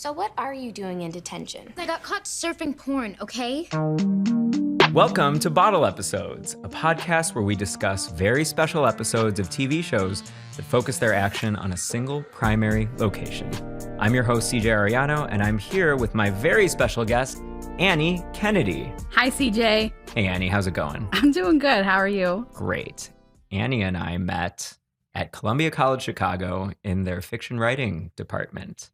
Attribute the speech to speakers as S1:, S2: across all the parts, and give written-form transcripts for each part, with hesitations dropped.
S1: So what are you doing in detention?
S2: I got caught surfing porn, okay?
S3: Welcome to Bottle Episodes, a podcast where we discuss very special episodes of TV shows that focus their action on a single primary location. I'm your host, CJ Ariano, and I'm here with my very special guest, Annie Kennedy.
S4: Hi, CJ.
S3: Hey, Annie, how's it going?
S4: I'm doing good. How are you?
S3: Great. Annie and I met at Columbia College Chicago in their fiction writing department.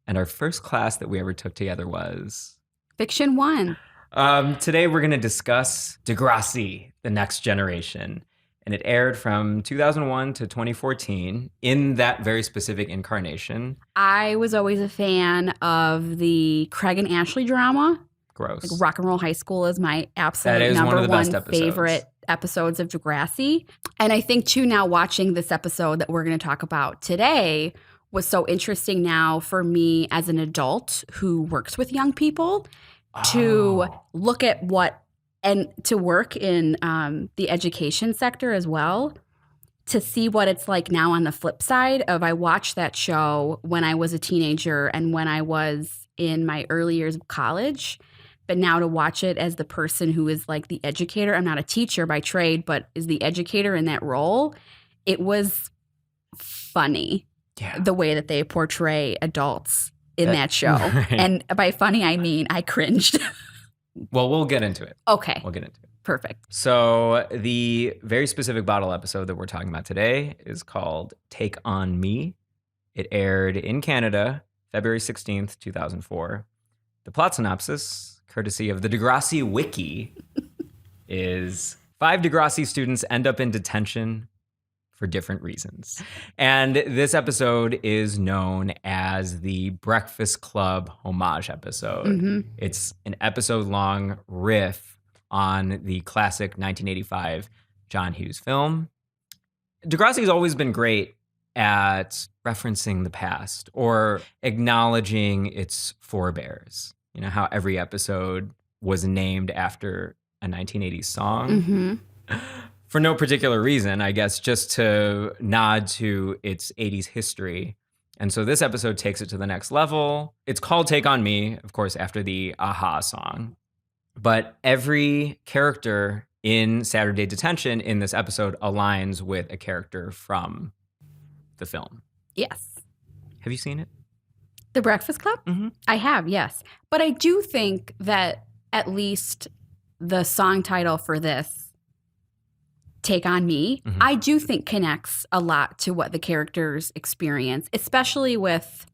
S3: And our first class that we ever took together was...
S4: Fiction 1.
S3: Today we're going to discuss DEGRASSI, The Next Generation. And it aired from 2001 to 2014 in that very specific incarnation.
S4: I was always a fan of the Craig and Ashley drama.
S3: Gross.
S4: Like Rock and Roll High School is my absolute
S3: That is
S4: number
S3: one of the best
S4: one
S3: episodes.
S4: favorite episodes of DEGRASSI. And I think, too, now watching this episode that we're going to talk about today was so interesting now for me as an adult who works with young people to look at what and to work in the education sector as well, to see what it's like now on the flip side of I watched that show when I was a teenager and when I was in my early years of college. But now to watch it as the person who is like the educator, I'm not a teacher by trade, but is the educator in that role, it was funny.
S3: Yeah.
S4: The way that they portray adults in that show.
S3: Right.
S4: And by funny, I mean I cringed.
S3: Well, we'll get into it.
S4: Okay.
S3: We'll get into it.
S4: Perfect.
S3: So the very specific bottle episode that we're talking about today is called Take On Me. It aired in Canada, February 16th, 2004. The plot synopsis, courtesy of the DEGRASSI Wiki, is 5 DEGRASSI students end up in detention for different reasons. And this episode is known as the Breakfast Club homage episode.
S4: Mm-hmm.
S3: It's an episode-long riff on the classic 1985 John Hughes film. DEGRASSI has always been great at referencing the past or acknowledging its forebears. You know, how every episode was named after a 1980s song.
S4: Mm-hmm.
S3: For no particular reason, I guess, just to nod to its 80s history. And so this episode takes it to the next level. It's called Take On Me, of course, after the Aha song. But every character in Saturday Detention in this episode aligns with a character from the film.
S4: Yes.
S3: Have you seen it?
S4: The Breakfast Club?
S3: Mm-hmm.
S4: I have, yes. But I do think that at least the song title for this, Take On Me,
S3: Mm-hmm.
S4: I do think connects a lot to what the characters experience, especially with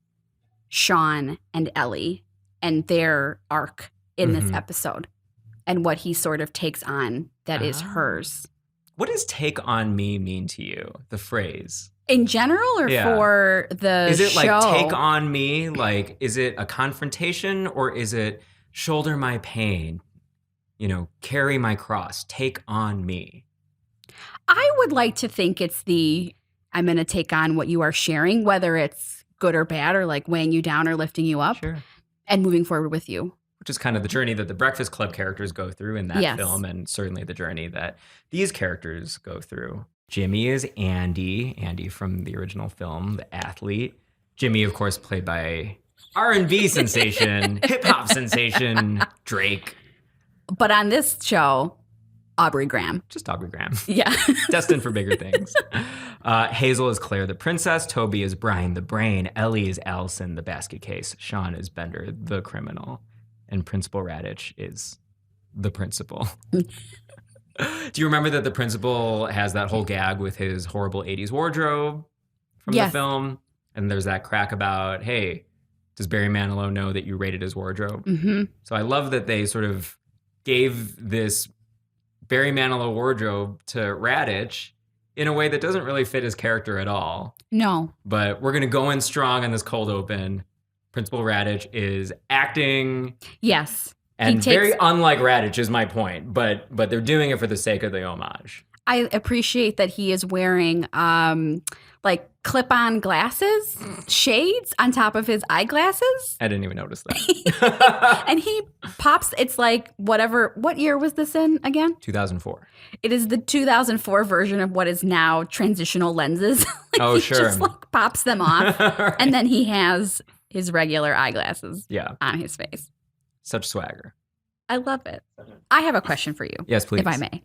S4: Sean and Ellie and their arc in this
S3: Mm-hmm.
S4: episode and what he sort of takes on that is hers.
S3: What does Take On Me mean to you, the phrase?
S4: In general or
S3: Yeah.
S4: for the
S3: Is it
S4: show?
S3: like take on me? Like, is it a confrontation or is it shoulder my pain? You know, carry my cross, take on me.
S4: I would like to think it's the I'm going to take on what you are sharing, whether it's good or bad or like weighing you down or lifting you up
S3: Sure.
S4: and moving forward with you.
S3: Which is kind of the journey that the Breakfast Club characters go through in that
S4: Yes.
S3: film, and certainly the journey that these characters go through. Jimmy is Andy from the original film, the athlete. Jimmy, of course, played by R&B sensation, hip-hop sensation, Drake.
S4: But on this show, Aubrey Graham.
S3: Just Aubrey Graham.
S4: Yeah.
S3: Destined for bigger things. Hazel is Claire the princess. Toby is Brian the brain. Ellie is Allison the basket case. Sean is Bender the criminal. And Principal Radich is the principal. Do you remember that the principal has that whole gag with his horrible 80s wardrobe from
S4: Yes.
S3: the film? And there's that crack about, hey, does Barry Manilow know that you raided his wardrobe?
S4: Mm-hmm.
S3: So I love that they sort of gave this Barry Manilow wardrobe to Radich in a way that doesn't really fit his character at all.
S4: No.
S3: But we're going to go in strong on this cold open. Principal Radich is acting,
S4: Yes.
S3: and
S4: takes-
S3: very unlike Radich is my point, but they're doing it for the sake of the homage.
S4: I appreciate that he is wearing like clip-on glasses, shades on top of his eyeglasses.
S3: I didn't even notice that.
S4: And he pops, it's like whatever, what year was this in again?
S3: 2004.
S4: It is the 2004 version of what is now transitional lenses. Like
S3: Oh,
S4: he
S3: sure.
S4: just like pops them off.
S3: Right.
S4: And then he has his regular eyeglasses
S3: Yeah.
S4: on his face.
S3: Such swagger.
S4: I love it. I have a question for you.
S3: Yes, please.
S4: If I may.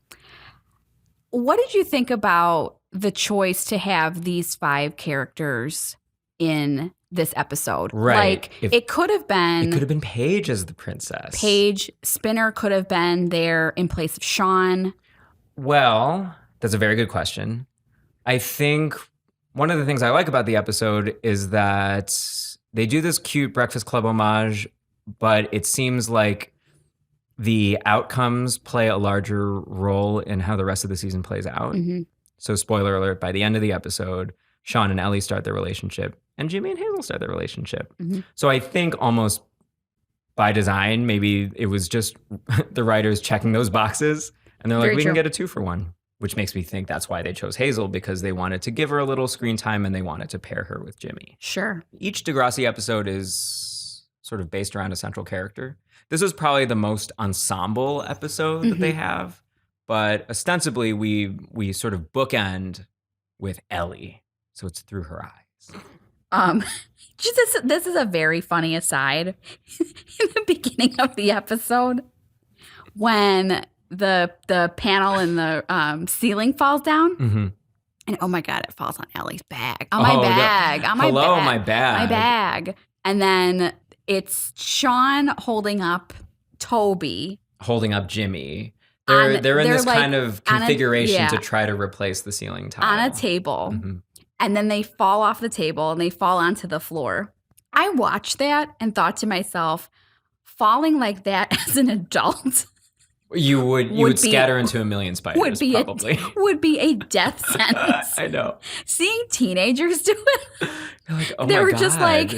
S4: What did you think about the choice to have these 5 characters in this episode?
S3: Right.
S4: Like, it could have been...
S3: It could have been Paige as the princess.
S4: Paige. Spinner could have been there in place of Sean.
S3: Well, that's a very good question. I think one of the things I like about the episode is that they do this cute Breakfast Club homage, but it seems like the outcomes play a larger role in how the rest of the season plays out.
S4: Mm-hmm.
S3: So spoiler alert, by the end of the episode, Sean and Ellie start their relationship and Jimmy and Hazel start their relationship.
S4: Mm-hmm.
S3: So I think almost by design, maybe it was just the writers checking those boxes and they're like,
S4: Very
S3: we
S4: true.
S3: can get a 2 for 1, which makes me think that's why they chose Hazel, because they wanted to give her a little screen time and they wanted to pair her with Jimmy.
S4: Sure.
S3: Each Degrassi episode is sort of based around a central character. This is probably the most ensemble episode that they have, but ostensibly we sort of bookend with Ellie, so it's through her eyes.
S4: This is a very funny aside. In the beginning of the episode, when the panel in the ceiling falls down,
S3: Mm-hmm.
S4: and oh my God, it falls on Ellie's bag. On my bag. On my
S3: Hello,
S4: bag.
S3: my bag.
S4: My bag. And then it's Sean holding up Toby.
S3: Holding up Jimmy. They're in this
S4: like
S3: kind of
S4: on a-
S3: configuration
S4: yeah.
S3: to try to replace the ceiling tile.
S4: On a table.
S3: Mhm.
S4: And then they fall off the table and they fall onto the floor. I watched that and thought to myself, falling like that as an adult
S3: You would
S4: Would be-
S3: scatter into a million spiders, probably.
S4: would be a death sentence.
S3: I know.
S4: Seeing teenagers do it,
S3: You're like, oh
S4: they
S3: my
S4: were
S3: God.
S4: just like,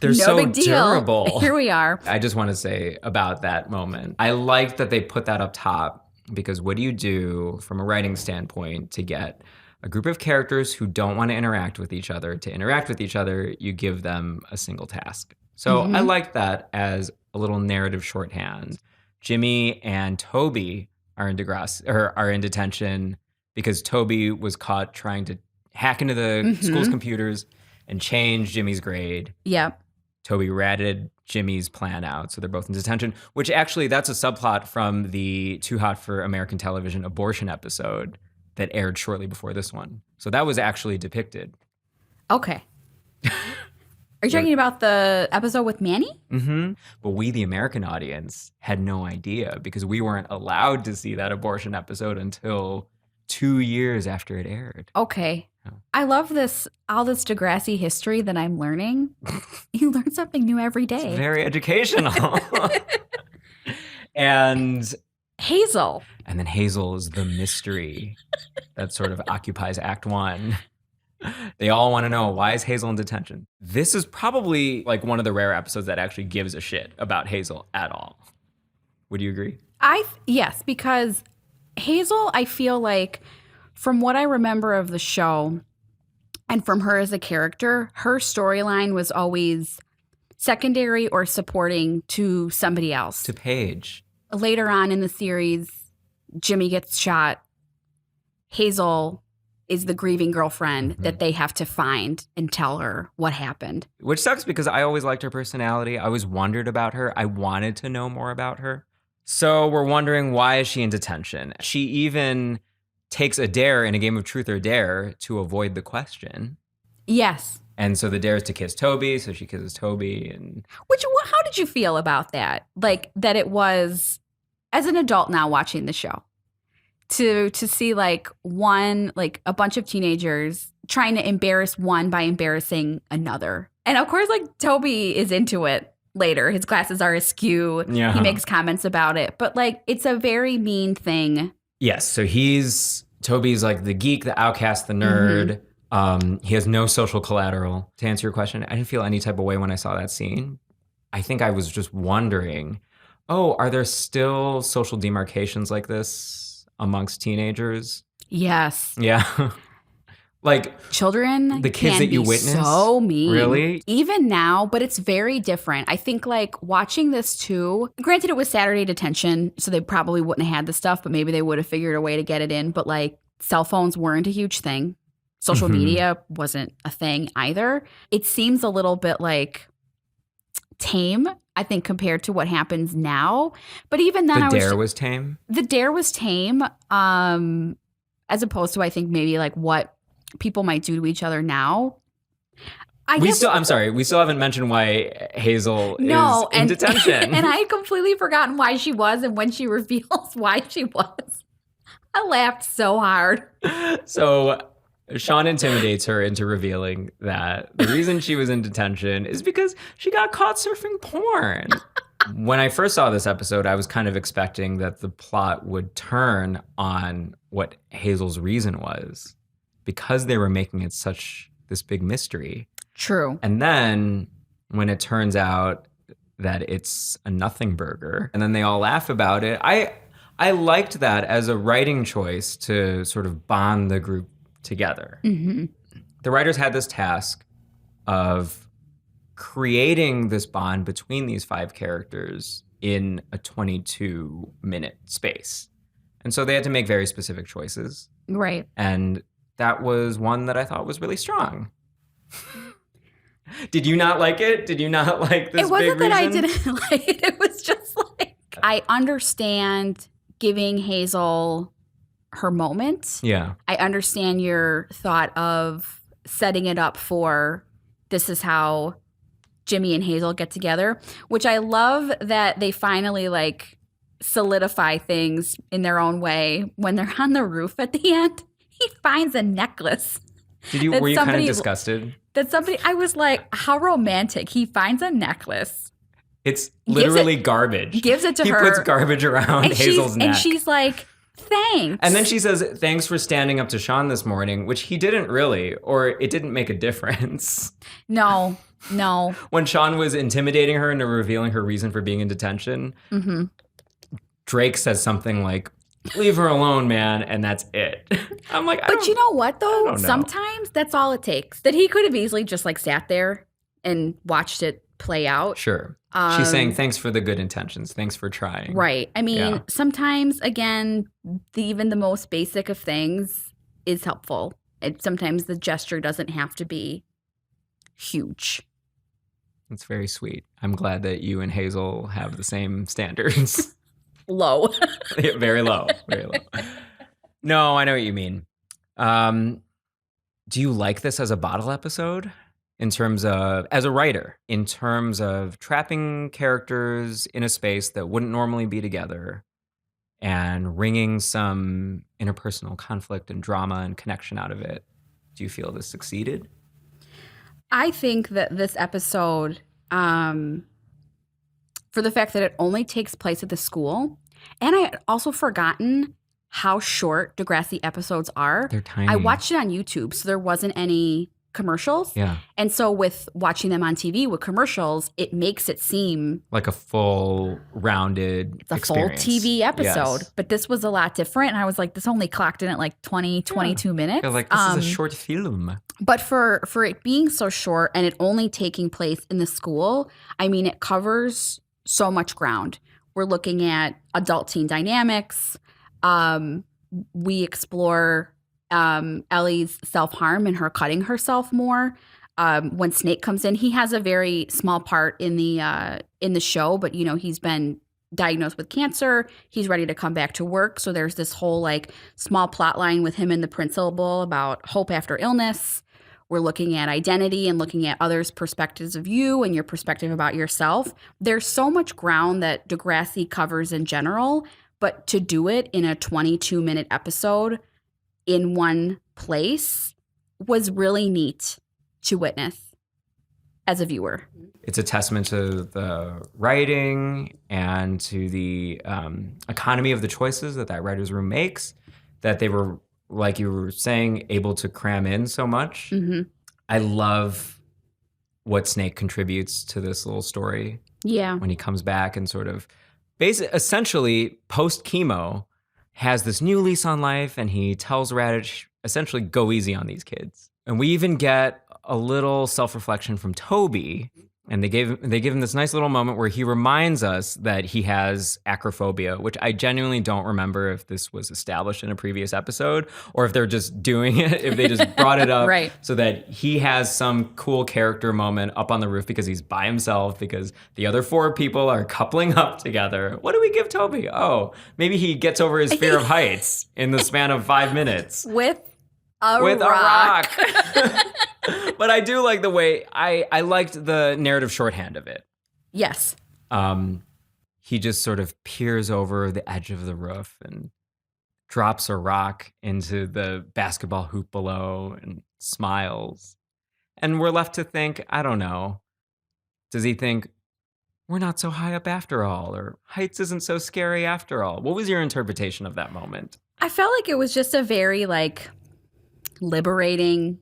S3: They're
S4: no
S3: so
S4: big deal.
S3: durable.
S4: Here we are.
S3: I just want to say about that moment, I like that they put that up top, because what do you do from a writing standpoint to get a group of characters who don't want to interact with each other to interact with each other? You give them a single task. So I like that as a little narrative shorthand. Jimmy and Toby are in detention because Toby was caught trying to hack into the school's computers and change Jimmy's grade.
S4: Yep.
S3: Toby ratted Jimmy's plan out, so they're both in detention, which actually that's a subplot from the Too Hot for American Television abortion episode that aired shortly before this one. So that was actually depicted.
S4: Okay. Are you talking about the episode with Manny?
S3: Mm-hmm. But we, the American audience, had no idea because we weren't allowed to see that abortion episode until 2 years after it aired.
S4: Okay.
S3: Yeah.
S4: I love all this Degrassi history that I'm learning. You learn something new every day.
S3: It's very educational. And
S4: Hazel.
S3: then Hazel is the mystery that sort of occupies Act 1. They all want to know, why is Hazel in detention? This is probably like one of the rare episodes that actually gives a shit about Hazel at all. Would you agree?
S4: Yes, because Hazel, I feel like, from what I remember of the show and from her as a character, her storyline was always secondary or supporting to somebody else.
S3: To Paige.
S4: Later on in the series, Jimmy gets shot. Hazel is the grieving girlfriend that they have to find and tell her what happened.
S3: Which sucks because I always liked her personality. I always wondered about her. I wanted to know more about her. So we're wondering, why is she in detention? She even takes a dare in a game of Truth or Dare to avoid the question.
S4: Yes.
S3: And so the dare is to kiss Toby, so she kisses Toby. And
S4: How did you feel about that? Like, that it was, as an adult now watching the show, to see like a bunch of teenagers trying to embarrass one by embarrassing another. And of course, like, Toby is into it later. His glasses are askew.
S3: Yeah.
S4: He makes comments about it. But like, it's a very mean thing.
S3: yes, so Toby's like the geek, the outcast, the nerd. He has no social collateral. To answer your question, I didn't feel any type of way when I saw that scene. I think I was just wondering, are there still social demarcations like this amongst teenagers?
S4: Yes.
S3: Yeah. Like
S4: Children
S3: the kids
S4: can
S3: that you
S4: be
S3: witness?
S4: so mean.
S3: Really?
S4: Even now, but it's very different. I think like watching this too, granted it was Saturday detention, so they probably wouldn't have had the stuff, but maybe they would have figured a way to get it in. But like, cell phones weren't a huge thing. Social media wasn't a thing either. It seems a little bit like tame, I think, compared to what happens now. But even then,
S3: The dare was tame?
S4: The dare was tame, as opposed to, I think, maybe like what people might do to each other now. We still
S3: haven't mentioned why Hazel is in detention.
S4: And I had completely forgotten why she was, and when she reveals why she was, I laughed so hard.
S3: So Sean intimidates her into revealing that the reason she was in detention is because she got caught surfing porn. When I first saw this episode, I was kind of expecting that the plot would turn on what Hazel's reason was, because they were making it such this big mystery.
S4: True.
S3: And then when it turns out that it's a nothing burger, and then they all laugh about it, I liked that as a writing choice to sort of bond the group together.
S4: Mm-hmm.
S3: The writers had this task of creating this bond between these 5 characters in a 22-minute space. And so they had to make very specific choices.
S4: Right.
S3: And that was one that I thought was really strong. Did you not like it? Did you not like this? It
S4: wasn't
S3: big
S4: that
S3: reason?
S4: I didn't like it. It was just like, I understand giving Hazel her moment.
S3: Yeah.
S4: I understand your thought of setting it up for this is how Jimmy and Hazel get together, which I love that they finally like solidify things in their own way when they're on the roof at the end. He finds a necklace.
S3: Were you kind of disgusted?
S4: I was like, how romantic. He finds a necklace.
S3: It's literally garbage.
S4: Gives it to her.
S3: He puts garbage around Hazel's neck.
S4: And she's like, thanks.
S3: And then she says, thanks for standing up to Sean this morning, which he didn't really, or it didn't make a difference.
S4: No.
S3: When Sean was intimidating her into revealing her reason for being in detention,
S4: mm-hmm.
S3: Drake says something like, leave her alone, man, and that's it. I'm like,
S4: but you know what, though? Sometimes that's all it takes. That he could have easily just like sat there and watched it play out.
S3: Sure. She's saying, thanks for the good intentions. Thanks for trying.
S4: Right. I mean, sometimes, again, even the most basic of things is helpful. Sometimes the gesture doesn't have to be huge.
S3: It's very sweet. I'm glad that you and Hazel have the same standards.
S4: Low.
S3: Very low. Very low. No, I know what you mean. Do you like this as a bottle episode? In terms of, as a writer, in terms of trapping characters in a space that wouldn't normally be together and wringing some interpersonal conflict and drama and connection out of it, do you feel this succeeded?
S4: I think that this episode, for the fact that it only takes place at the school, and I had also forgotten how short Degrassi episodes are.
S3: They're tiny.
S4: I watched it on YouTube, so there wasn't any commercials.
S3: Yeah.
S4: And so with watching them on TV with commercials, it makes it seem
S3: like a full rounded experience.
S4: Full TV episode. Yes. But this was a lot different. And I was like, this only clocked in at like 22 minutes.
S3: I was like, this is a short film.
S4: But for it being so short and it only taking place in the school, I mean, it covers so much ground. We're looking at adult-teen dynamics. We explore Ellie's self-harm and her cutting herself more. When Snake comes in, he has a very small part in the show, but he's been diagnosed with cancer. He's ready to come back to work. So there's this whole like small plot line with him and the principal about hope after illness. We're looking at identity and looking at others' perspectives of you and your perspective about yourself. There's so much ground that Degrassi covers in general, but to do it in a 22-minute episode in one place was really neat to witness as a viewer.
S3: It's a testament to the writing and to the economy of the choices that writer's room makes, that they were, like you were saying, able to cram in so much.
S4: Mm-hmm.
S3: I love what Snake contributes to this little story.
S4: Yeah.
S3: When he comes back and sort of essentially post-chemo has this new lease on life, and he tells Radish, essentially, go easy on these kids. And we even get a little self-reflection from Toby And they give him this nice little moment where he reminds us that he has acrophobia, which I genuinely don't remember if this was established in a previous episode or if they're just doing it, if they just brought it up
S4: Right.
S3: so that he has some cool character moment up on the roof because he's by himself, because the other 4 people are coupling up together. What do we give Toby? Oh, maybe he gets over his fear of heights in the span of 5 minutes.
S4: With a
S3: With
S4: rock.
S3: a rock. But I do like the way, I liked the narrative shorthand of it.
S4: Yes.
S3: He just sort of peers over the edge of the roof and drops a rock into the basketball hoop below and smiles. And we're left to think, I don't know, does he think, we're not so high up after all, or heights isn't so scary after all? What was your interpretation of that moment?
S4: I felt like it was just a very liberating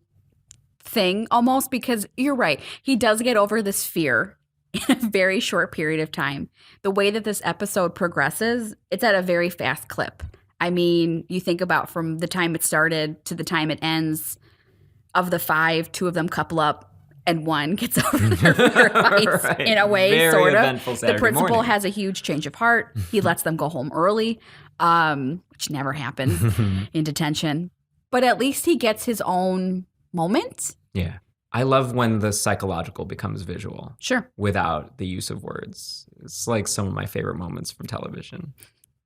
S4: thing almost, because you're right. He does get over this fear in a very short period of time. The way that this episode progresses, it's at a very fast clip. I mean, you think about from the time it started to the time it ends, of the 5, 2 of them couple up and 1 gets over their fear of heights
S3: Right.
S4: in a way,
S3: Very
S4: sort of.
S3: eventful
S4: The
S3: Saturday
S4: principal
S3: morning.
S4: has a huge change of heart. He lets them go home early, which never happens in detention. But at least he gets his own moment.
S3: Yeah. I love when the psychological becomes visual.
S4: Sure.
S3: Without the use of words. It's like some of my favorite moments from television,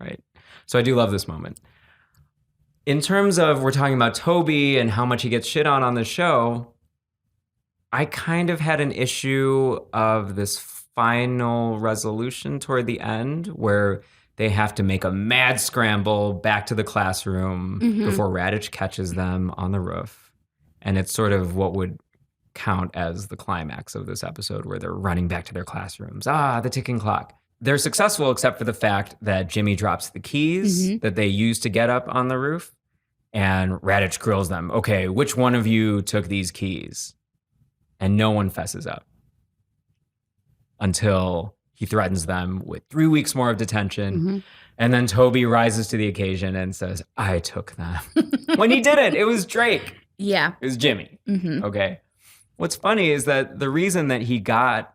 S3: right? So I do love this moment. In terms of, we're talking about Toby and how much he gets shit on the show, I kind of had an issue of this final resolution toward the end where they have to make a mad scramble back to the classroom before Radich catches them on the roof. And it's sort of what would count as the climax of this episode where they're running back to their classrooms. The ticking clock. They're successful except for the fact that Jimmy drops the keys that they used to get up on the roof. And Radich grills them. Okay, which one of you took these keys? And no one fesses up until he threatens them with 3 weeks more of detention. And then Toby rises to the occasion and says, I took them. When he didn't, it was Drake.
S4: Yeah.
S3: It was Jimmy. Okay. What's funny is that the reason that he got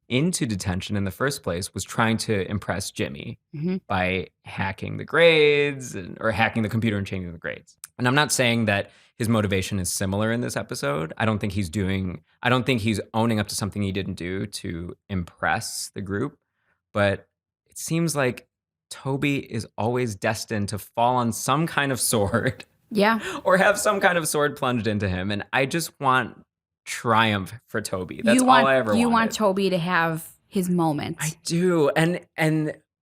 S3: into detention in the first place was trying to impress Jimmy by hacking the grades or hacking the computer and changing the grades. And I'm not saying that his motivation is similar in this episode. I don't think he's owning up to something he didn't do to impress the group. But it seems like Toby is always destined to fall on some kind of sword.
S4: Yeah.
S3: Or have some kind of sword plunged into him. And I just want triumph for Toby. That's all I ever wanted.
S4: You want Toby to have his moment.
S3: I do. And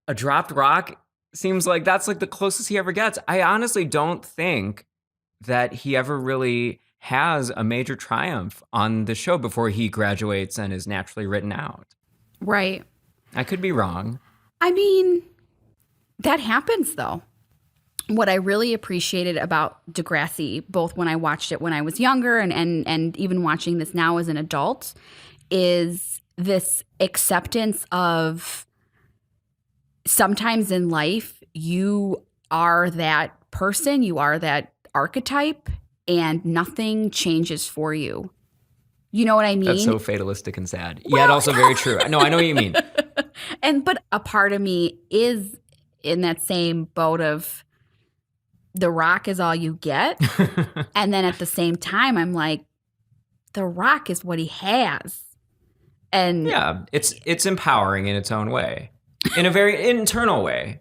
S3: a dropped rock seems like that's like the closest he ever gets. I honestly don't think that he ever really has a major triumph on the show before he graduates and is naturally written out.
S4: Right.
S3: I could be wrong.
S4: I mean, that happens though. What I really appreciated about DEGRASSI, both when I watched it when I was younger and even watching this now as an adult, is this acceptance of sometimes in life you are that person, you are that archetype, and nothing changes for you. You know what I mean?
S3: That's so fatalistic and sad. Yet also very true. No, I know what you mean.
S4: But a part of me is in that same boat of the rock is all you get. And then at the same time, I'm like, the rock is what he has. And
S3: yeah, it's empowering in its own way, in a very internal way.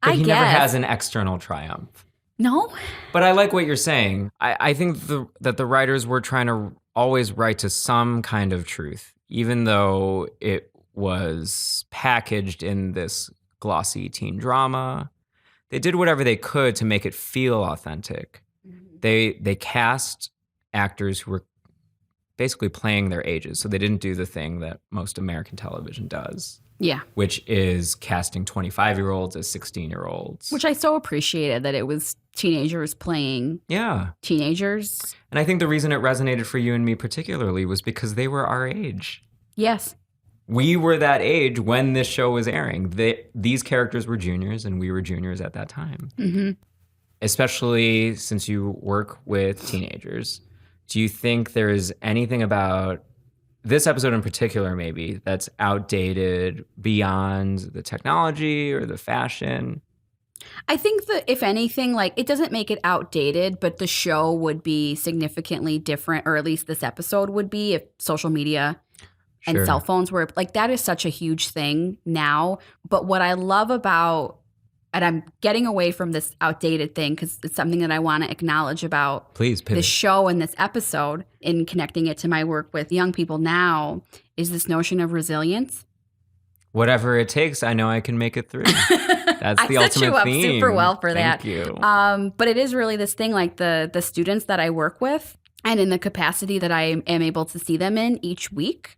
S3: But he never has an external triumph.
S4: No?
S3: But I like what you're saying. I think that the writers were trying to always write to some kind of truth, even though it was packaged in this glossy teen drama. They did whatever they could to make it feel authentic. They cast actors who were basically playing their ages, so they didn't do the thing that most American television does.
S4: Yeah.
S3: Which is casting 25-year-olds as 16-year-olds.
S4: Which I so appreciated that it was teenagers playing teenagers.
S3: And I think the reason it resonated for you and me particularly was because they were our age.
S4: Yes.
S3: We were that age when this show was airing. These characters were juniors and we were juniors at that time.
S4: Mm-hmm.
S3: Especially since you work with teenagers. Do you think there is anything about this episode in particular, maybe, that's outdated beyond the technology or the fashion?
S4: I think that if anything, like it doesn't make it outdated, but the show would be significantly different, or at least this episode would be if social media and
S3: Sure.
S4: cell phones were like that is such a huge thing now. But what I love about, and I'm getting away from this outdated thing because it's something that I want to acknowledge about
S3: Please pivot.
S4: this show and this episode in connecting it to my work with young people now is this notion of resilience.
S3: Whatever it takes, I know I can make it through. That's the
S4: I
S3: ultimate
S4: set you up
S3: theme.
S4: super well for that.
S3: Thank you.
S4: But it is really this thing, like the students that I work with, and in the capacity that I am able to see them in each week,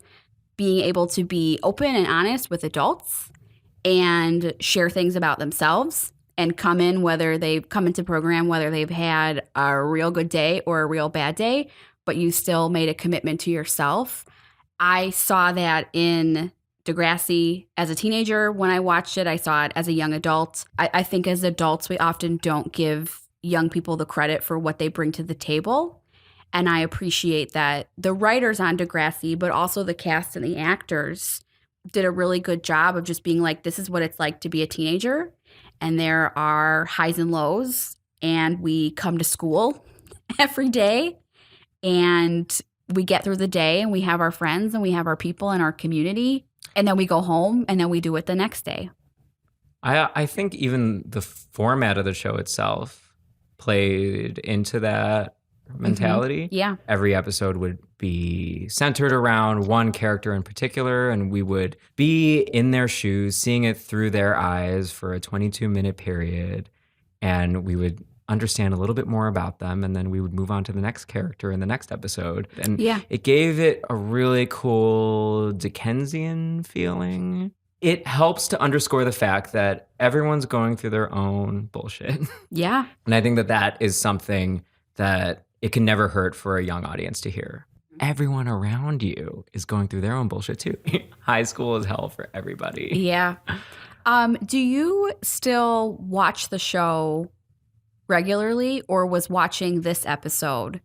S4: being able to be open and honest with adults and share things about themselves and come in, whether they've come into program, whether they've had a real good day or a real bad day, but you still made a commitment to yourself. I saw that in DEGRASSI as a teenager. When I watched it, I saw it as a young adult. I think as adults, we often don't give young people the credit for what they bring to the table. And I appreciate that the writers on DEGRASSI, but also the cast and the actors did a really good job of just being like, this is what it's like to be a teenager. And there are highs and lows. And we come to school every day. And we get through the day and we have our friends and we have our people in our community. And then we go home and then we do it the next day.
S3: I think even the format of the show itself played into that mentality.
S4: Yeah.
S3: Every episode would be centered around one character in particular, and we would be in their shoes, seeing it through their eyes for a 22-minute period, and we would understand a little bit more about them, and then we would move on to the next character in the next episode. And
S4: Yeah.
S3: it gave it a really cool Dickensian feeling. It helps to underscore the fact that everyone's going through their own bullshit.
S4: Yeah.
S3: And I think that that is something that it can never hurt for a young audience to hear. Everyone around you is going through their own bullshit too. High school is hell for everybody.
S4: Yeah. Do you still watch the show regularly, or was watching this episode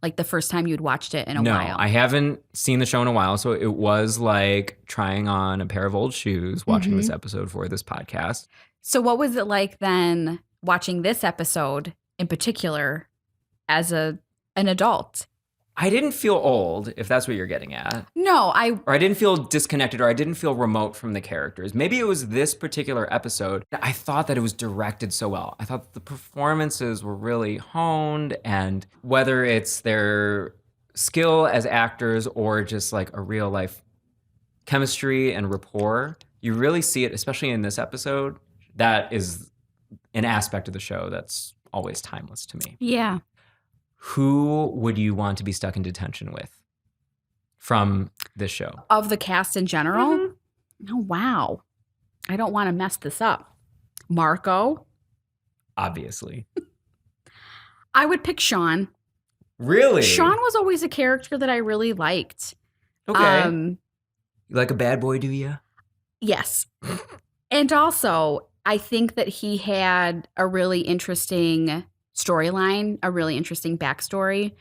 S4: like the first time you'd watched it in a while?
S3: No, I haven't seen the show in a while. So it was like trying on a pair of old shoes watching this episode for this podcast.
S4: So what was it like then watching this episode in particular as an adult?
S3: I didn't feel old, if that's what you're getting at.
S4: No,
S3: Or I didn't feel disconnected, or I didn't feel remote from the characters. Maybe it was this particular episode. I thought that it was directed so well. I thought the performances were really honed, and whether it's their skill as actors or just like a real life chemistry and rapport, you really see it, especially in this episode. That is an aspect of the show that's always timeless to me.
S4: Yeah.
S3: Who would you want to be stuck in detention with from this show?
S4: Of the cast in general? Oh, wow. I don't want to mess this up. Marco.
S3: Obviously.
S4: I would pick Sean.
S3: Really?
S4: Sean was always a character that I really liked.
S3: Okay. You like a bad boy, do you?
S4: Yes. And also, I think that he had a really interesting storyline, a really interesting backstory.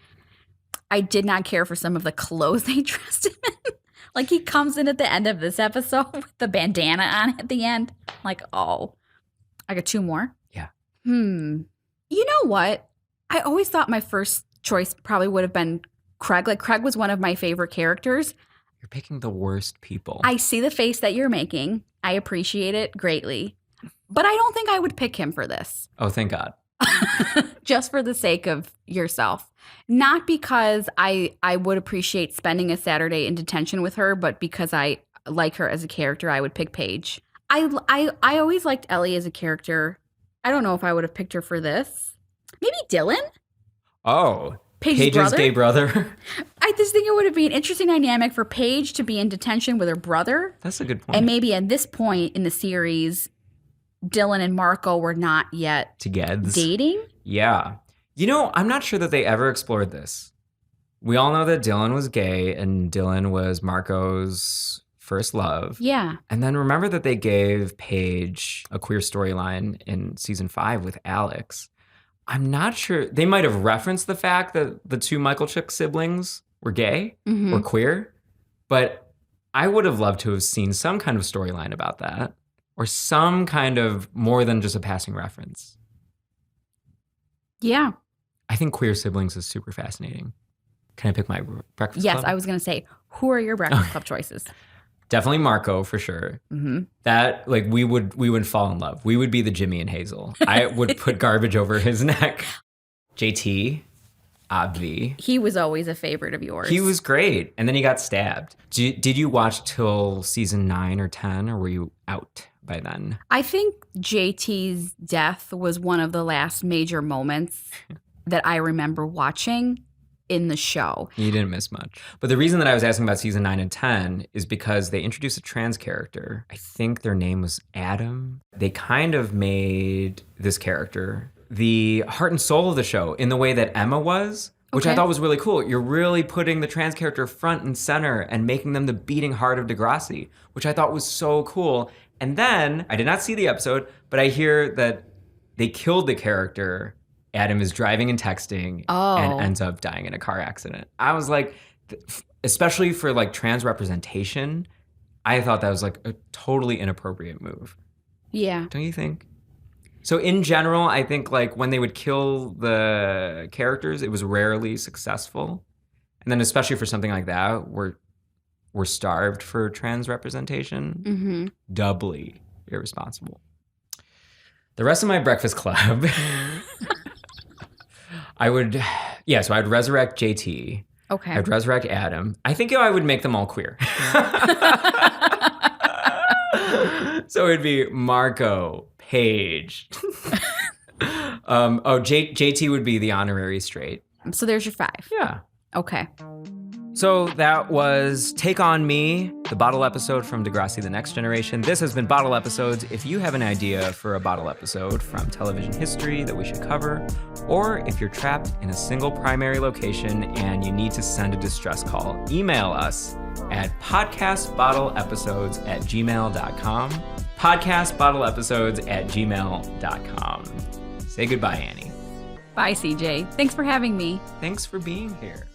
S4: I did not care for some of the clothes they dressed him in. Like, he comes in at the end of this episode with the bandana on at the end. Like, oh, I got two more.
S3: Yeah.
S4: You know what? I always thought my first choice probably would have been Craig. Like, Craig was one of my favorite characters.
S3: You're picking the worst people.
S4: I see the face that you're making. I appreciate it greatly. But I don't think I would pick him for this.
S3: Oh, thank God.
S4: Just for the sake of yourself. Not because I would appreciate spending a Saturday in detention with her, but because I like her as a character, I would pick Paige. I always liked Ellie as a character. I don't know if I would have picked her for this. Maybe Dylan?
S3: Oh.
S4: Paige's brother?
S3: gay brother.
S4: I just think it would have been an interesting dynamic for Paige to be in detention with her brother.
S3: That's a good point.
S4: And maybe at this point in the series, Dylan and Marco were not yet
S3: Together.
S4: dating.
S3: Yeah. You know, I'm not sure that they ever explored this. We all know that Dylan was gay and Dylan was Marco's first love.
S4: Yeah.
S3: And then remember that they gave Paige a queer storyline in season 5 with Alex. I'm not sure. They might have referenced the fact that the two Michael Chick siblings were gay or queer, But I would have loved to have seen some kind of storyline about that, or some kind of more than just a passing reference.
S4: Yeah.
S3: I think queer siblings is super fascinating. Can I pick my breakfast
S4: Yes,
S3: club?
S4: I was going to say, who are your Breakfast Club choices?
S3: Definitely Marco for sure.
S4: Mm-hmm.
S3: That like we would fall in love. We would be the Jimmy and Hazel. I would put garbage over his neck. JT, Obvi.
S4: He was always a favorite of yours.
S3: He was great, and then he got stabbed. Did you watch till season 9 or 10, or were you out by then?
S4: I think JT's death was one of the last major moments that I remember watching in the show.
S3: You didn't miss much. But the reason that I was asking about season 9 and 10 is because they introduced a trans character. I think their name was Adam. They kind of made this character the heart and soul of the show in the way that Emma was, which I thought was really cool. You're really putting the trans character front and center and making them the beating heart of DEGRASSI, which I thought was so cool. And then, I did not see the episode, but I hear that they killed the character. Adam is driving and texting and ends up dying in a car accident. I was like, especially for like trans representation, I thought that was like a totally inappropriate move.
S4: Yeah.
S3: Don't you think? So in general, I think like when they would kill the characters, it was rarely successful. And then especially for something like that, we're starved for trans representation, doubly irresponsible. The rest of my Breakfast Club, so I'd resurrect JT.
S4: Okay.
S3: I'd resurrect Adam. I think I would make them all queer. So it'd be Marco, Paige. JT would be the honorary straight.
S4: So there's your 5.
S3: Yeah.
S4: Okay.
S3: So that was Take On Me, the bottle episode from DEGRASSI The Next Generation. This has been Bottle Episodes. If you have an idea for a bottle episode from television history that we should cover, or if you're trapped in a single primary location and you need to send a distress call, email us at podcastbottleepisodes@gmail.com. podcastbottleepisodes@gmail.com. Say goodbye, Annie.
S4: Bye, CJ. Thanks for having me.
S3: Thanks for being here.